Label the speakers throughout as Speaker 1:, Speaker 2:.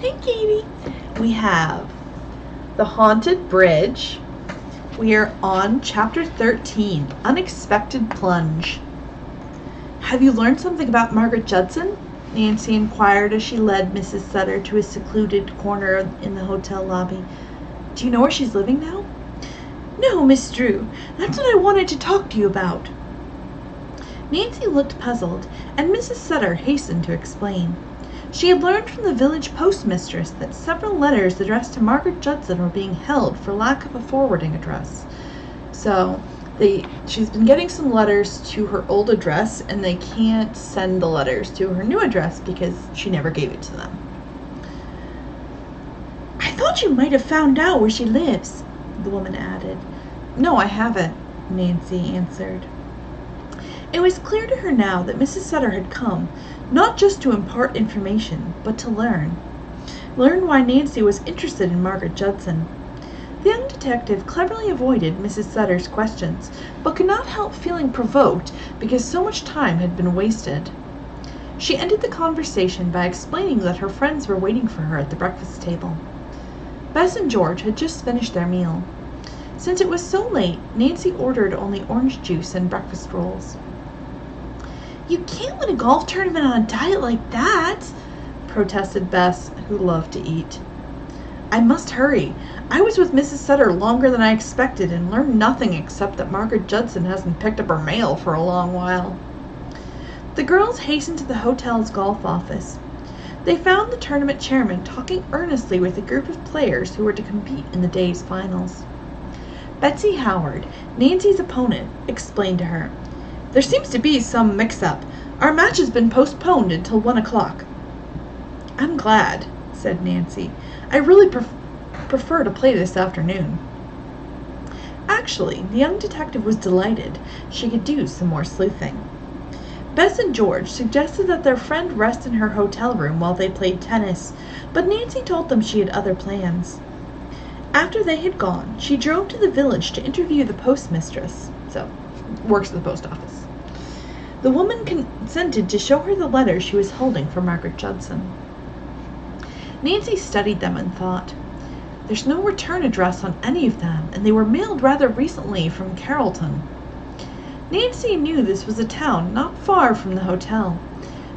Speaker 1: Hey, Katie. We have The Haunted Bridge. We are on Chapter 13, Unexpected Plunge. Have you learned something about Margaret Judson? Nancy inquired as she led Mrs. Sutter to a secluded corner in the hotel lobby. Do you know where she's living now? No, Miss Drew. That's what I wanted to talk to you about. Nancy looked puzzled, and Mrs. Sutter hastened to explain. She had learned from the village postmistress that several letters addressed to Margaret Judson were being held for lack of a forwarding address. So she's been getting some letters to her old address, and they can't send the letters to her new address because she never gave it to them. I thought you might have found out where she lives, the woman added. No, I haven't, Nancy answered. It was clear to her now that Mrs. Sutter had come, not just to impart information, but to learn. Learn why Nancy was interested in Margaret Judson. The young detective cleverly avoided Mrs. Sutter's questions, but could not help feeling provoked because so much time had been wasted. She ended the conversation by explaining that her friends were waiting for her at the breakfast table. Bess and George had just finished their meal. Since it was so late, Nancy ordered only orange juice and breakfast rolls. You can't win a golf tournament on a diet like that, protested Bess, who loved to eat. I must hurry. I was with Mrs. Sutter longer than I expected and learned nothing except that Margaret Judson hasn't picked up her mail for a long while. The girls hastened to the hotel's golf office. They found the tournament chairman talking earnestly with a group of players who were to compete in the day's finals. Betsy Howard, Nancy's opponent, explained to her, There seems to be some mix-up. Our match has been postponed until 1 o'clock. I'm glad, said Nancy. I really prefer to play this afternoon. Actually, the young detective was delighted. She could do some more sleuthing. Bess and George suggested that their friend rest in her hotel room while they played tennis, but Nancy told them she had other plans. After they had gone, she drove to the village to interview the postmistress, works at the post office. The woman consented to show her the letters she was holding for Margaret Judson. Nancy studied them and thought, There's no return address on any of them, and they were mailed rather recently from Carrollton. Nancy knew this was a town not far from the hotel.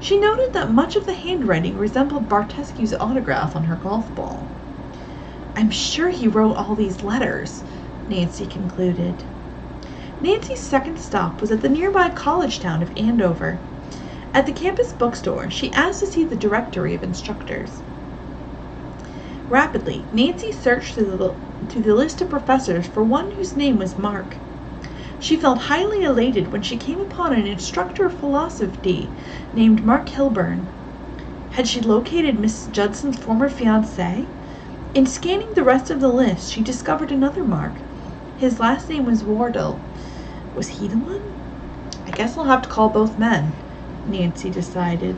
Speaker 1: She noted that much of the handwriting resembled Bartescu's autograph on her golf ball. I'm sure he wrote all these letters, Nancy concluded. Nancy's second stop was at the nearby college town of Andover. At the campus bookstore, she asked to see the directory of instructors. Rapidly, Nancy searched through the list of professors for one whose name was Mark. She felt highly elated when she came upon an instructor of philosophy named Mark Hilburn. Had she located Miss Judson's former fiancé? In scanning the rest of the list, she discovered another Mark. His last name was Wardell. Was he the one? I guess I'll have to call both men, Nancy decided.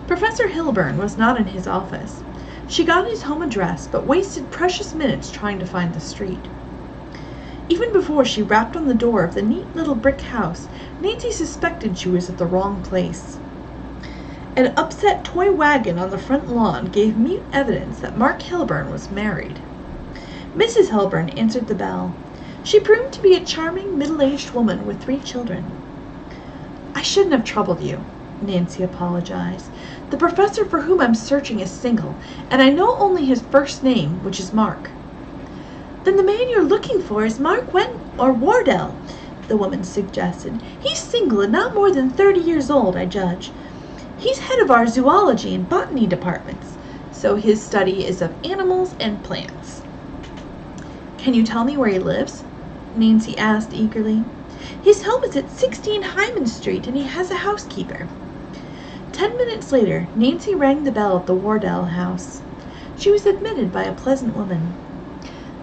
Speaker 1: Professor Hilburn was not in his office. She got his home address, but wasted precious minutes trying to find the street. Even before she rapped on the door of the neat little brick house, Nancy suspected she was at the wrong place. An upset toy wagon on the front lawn gave mute evidence that Mark Hilburn was married. Mrs. Hilburn answered the bell. She proved to be a charming, middle-aged woman with 3 children. I shouldn't have troubled you, Nancy apologized. The professor for whom I'm searching is single, and I know only his first name, which is Mark. Then the man you're looking for is Mark Wardell, the woman suggested. He's single and not more than 30 years old, I judge. He's head of our zoology and botany departments, so his study is of animals and plants. Can you tell me where he lives? Nancy asked eagerly. His home is at 16 Hyman Street, and he has a housekeeper. 10 minutes later, Nancy rang the bell at the Wardell house. She was admitted by a pleasant woman.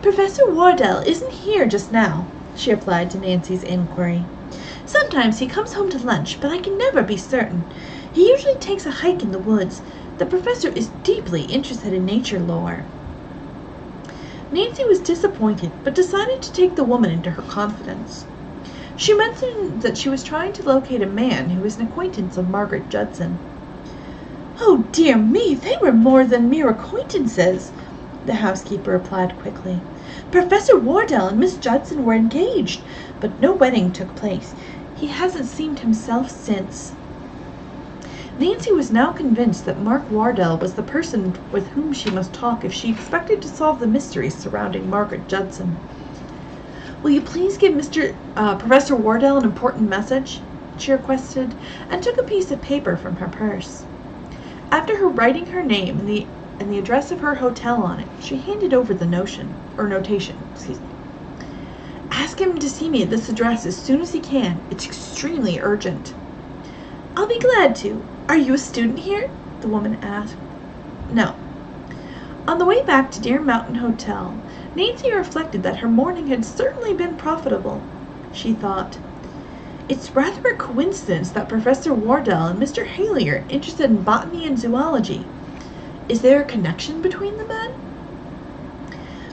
Speaker 1: Professor Wardell isn't here just now, she replied to Nancy's inquiry. Sometimes he comes home to lunch, but I can never be certain. He usually takes a hike in the woods. The professor is deeply interested in nature lore. Nancy was disappointed, but decided to take the woman into her confidence. She mentioned that she was trying to locate a man who was an acquaintance of Margaret Judson. "Oh, dear me, they were more than mere acquaintances," the housekeeper replied quickly. "Professor Wardell and Miss Judson were engaged, but no wedding took place. He hasn't seen himself since." Nancy was now convinced that Mark Wardell was the person with whom she must talk if she expected to solve the mysteries surrounding Margaret Judson. "Will you please give Professor Wardell an important message?" she requested, and took a piece of paper from her purse. After her writing her name and the address of her hotel on it, she handed over the notation. "Ask him to see me at this address as soon as he can. It's extremely urgent." "I'll be glad to. Are you a student here?" the woman asked. "No." On the way back to Deer Mountain Hotel, Nancy reflected that her morning had certainly been profitable. She thought, "It's rather a coincidence that Professor Wardell and Mr. Haley are interested in botany and zoology. Is there a connection between the men?"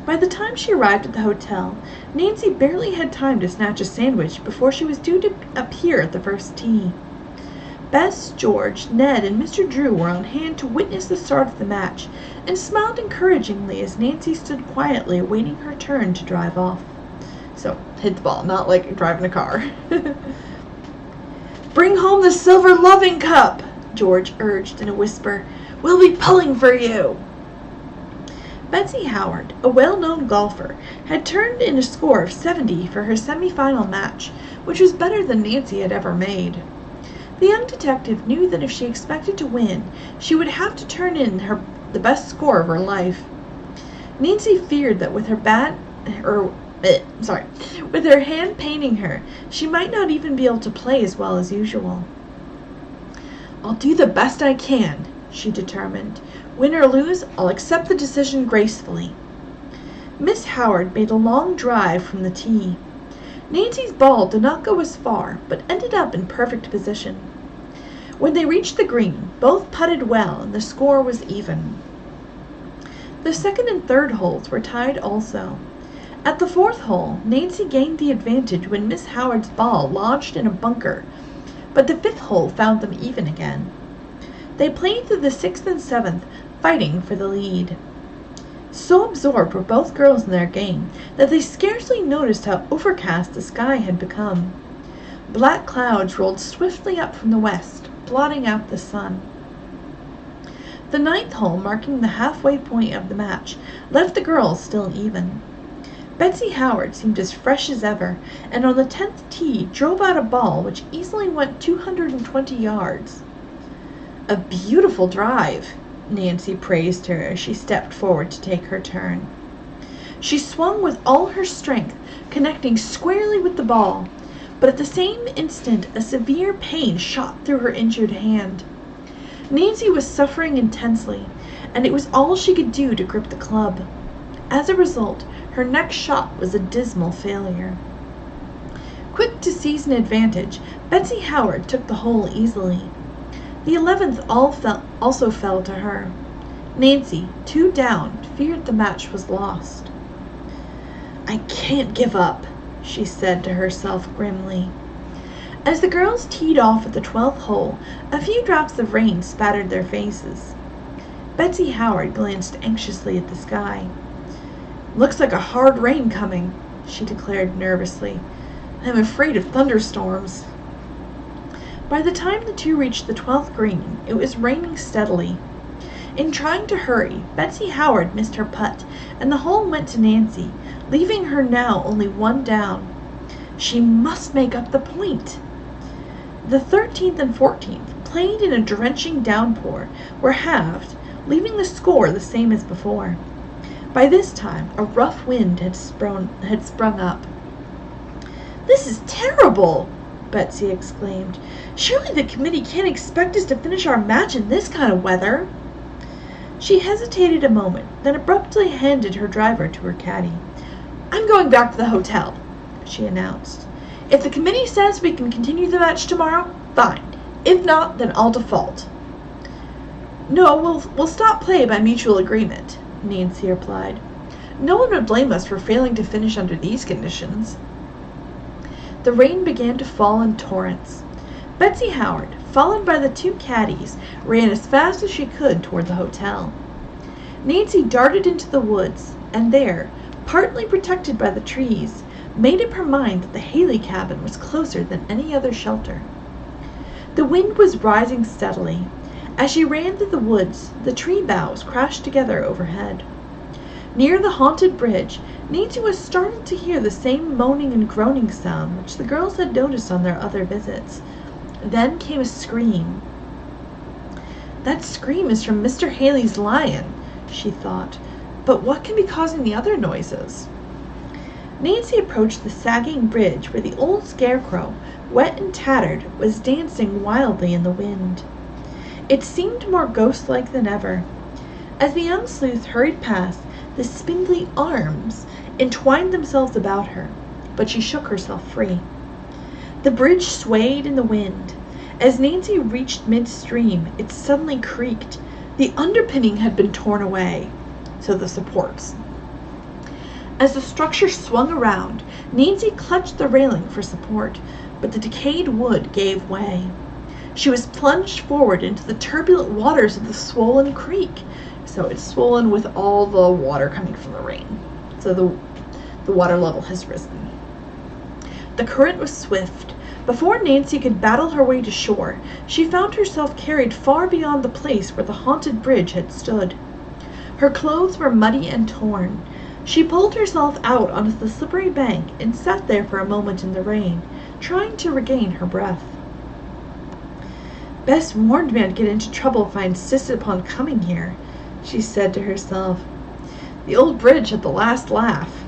Speaker 1: By the time she arrived at the hotel, Nancy barely had time to snatch a sandwich before she was due to appear at the first tee. Bess, George, Ned, and Mr. Drew were on hand to witness the start of the match, and smiled encouragingly as Nancy stood quietly awaiting her turn to drive off. So, hit the ball, not like driving a car. "Bring home the silver loving cup," George urged in a whisper. "We'll be pulling for you." Betsy Howard, a well-known golfer, had turned in a score of 70 for her semi-final match, which was better than Nancy had ever made. The young detective knew that if she expected to win, she would have to turn in the best score of her life. Nancy feared that with her hand paining her, she might not even be able to play as well as usual. "I'll do the best I can," she determined. "Win or lose, I'll accept the decision gracefully." Miss Howard made a long drive from the tee. Nancy's ball did not go as far, but ended up in perfect position. When they reached the green, both putted well, and the score was even. The second and third holes were tied also. At the fourth hole, Nancy gained the advantage when Miss Howard's ball lodged in a bunker, but the fifth hole found them even again. They played through the sixth and seventh, fighting for the lead. So absorbed were both girls in their game that they scarcely noticed how overcast the sky had become. Black clouds rolled swiftly up from the west, blotting out the sun. The ninth hole, marking the halfway point of the match, left the girls still even. Betsy Howard seemed as fresh as ever, and on the 10th tee drove out a ball which easily went 220 yards. "A beautiful drive," Nancy praised her as she stepped forward to take her turn. She swung with all her strength, connecting squarely with the ball, but at the same instant a severe pain shot through her injured hand. Nancy was suffering intensely, and it was all she could do to grip the club. As a result, her next shot was a dismal failure. Quick to seize an advantage, Betsy Howard took the hole easily. The 11th also fell to her. Nancy, 2 down, feared the match was lost. "I can't give up," she said to herself grimly. As the girls teed off at the 12th hole, a few drops of rain spattered their faces. Betsy Howard glanced anxiously at the sky. "Looks like a hard rain coming," she declared nervously. "I'm afraid of thunderstorms." By the time the two reached the 12th green, it was raining steadily. In trying to hurry, Betsy Howard missed her putt, and the hole went to Nancy, leaving her now only 1 down. She must make up the point. The 13th and 14th, played in a drenching downpour, were halved, leaving the score the same as before. By this time, a rough wind had sprung up. "This is terrible!" Betsy exclaimed. "Surely the committee can't expect us to finish our match in this kind of weather." She hesitated a moment, then abruptly handed her driver to her caddy. "I'm going back to the hotel," she announced. "If the committee says we can continue the match tomorrow, fine. If not, then I'll default." "No, we'll stop play by mutual agreement," Nancy replied. "No one would blame us for failing to finish under these conditions." The rain began to fall in torrents. Betsy Howard, followed by the two caddies, ran as fast as she could toward the hotel. Nancy darted into the woods, and there, partly protected by the trees, made up her mind that the Haley cabin was closer than any other shelter. The wind was rising steadily. As she ran through the woods, the tree boughs crashed together overhead. Near the haunted bridge, Nancy was startled to hear the same moaning and groaning sound which the girls had noticed on their other visits. Then came a scream. "That scream is from Mr. Haley's lion," she thought. "But what can be causing the other noises?" Nancy approached the sagging bridge where the old scarecrow, wet and tattered, was dancing wildly in the wind. It seemed more ghost-like than ever. As the young sleuth hurried past, the spindly arms entwined themselves about her, but she shook herself free. The bridge swayed in the wind. As Nancy reached midstream, it suddenly creaked. The underpinning had been torn away, so the supports. As the structure swung around, Nancy clutched the railing for support, but the decayed wood gave way. She was plunged forward into the turbulent waters of the swollen creek. So it's swollen with all the water coming from the rain. So the water level has risen. The current was swift. Before Nancy could battle her way to shore, she found herself carried far beyond the place where the haunted bridge had stood. Her clothes were muddy and torn. She pulled herself out onto the slippery bank and sat there for a moment in the rain, trying to regain her breath. "Bess warned me I'd get into trouble if I insisted upon coming here," she said to herself. "The old bridge had the last laugh."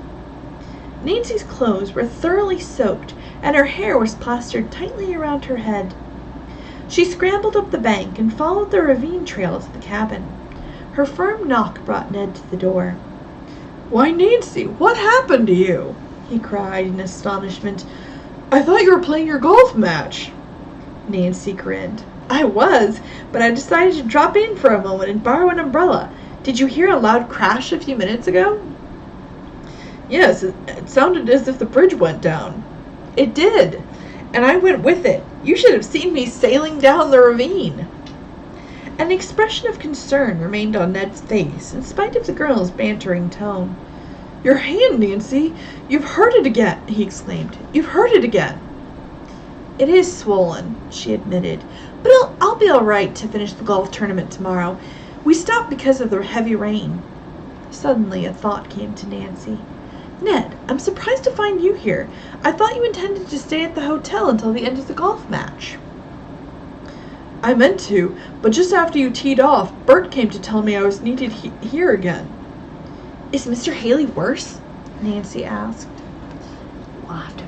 Speaker 1: Nancy's clothes were thoroughly soaked, and her hair was plastered tightly around her head. She scrambled up the bank and followed the ravine trail to the cabin. Her firm knock brought Ned to the door. "Why, Nancy, what happened to you?" he cried in astonishment. "I thought you were playing your golf match." Nancy grinned. "I was, but I decided to drop in for a moment and borrow an umbrella. Did you hear a loud crash a few minutes ago?" "Yes, it sounded as if the bridge went down." "It did, and I went with it. You should have seen me sailing down the ravine." An expression of concern remained on Ned's face, in spite of the girl's bantering tone. "Your hand, Nancy! You've hurt it again!" he exclaimed. "You've hurt it again!" "It is swollen," she admitted, "but I'll be all right to finish the golf tournament tomorrow. We stopped because of the heavy rain." Suddenly a thought came to Nancy. "Ned, I'm surprised to find you here. I thought you intended to stay at the hotel until the end of the golf match." "I meant to, but just after you teed off, Bert came to tell me I was needed here again." "Is Mr. Haley worse?" Nancy asked. "We'll have to